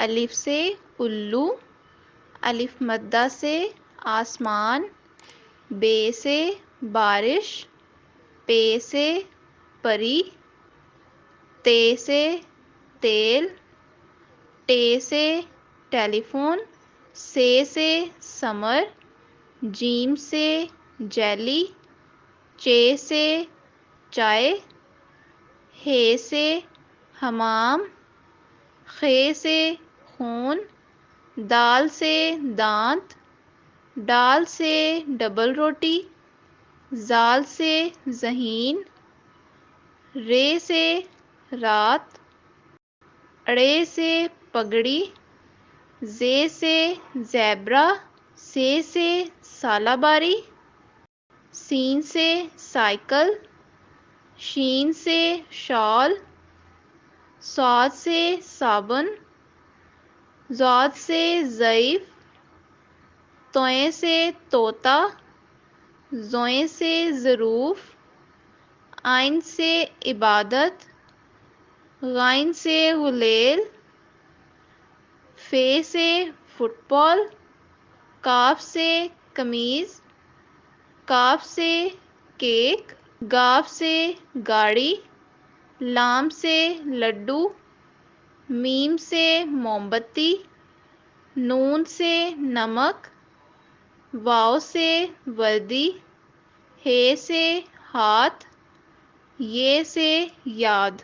الف سے الو، الف مدہ سے آسمان، بے سے بارش، پے سے پری، تے سے تیل، ٹے سے ٹیلی فون، سے سمر، جیم سے جیلی، چے سے چائے، ہے سے حمام، خے سے خون، دال سے دانت، ڈال سے ڈبل روٹی، زال سے ذہین، رے سے رات، اڑے سے پگڑی، زے سے زیبرا، سے سالہ باری، سین سے سائیکل، شین سے شال، صاد سے صابن، ضاد سے ضعیف، توئیں سے طوطا، زوئیں سے ظروف، آئن سے عبادت، غائن سے غلیل، فے سے فٹ بال، کاف سے قمیض، کاف سے کیک، گاف سے گاڑی، لام سے لڈو، میم سے موم بتی، نون سے نمک، واو سے وردی، ہے سے ہاتھ، یہ سے یاد۔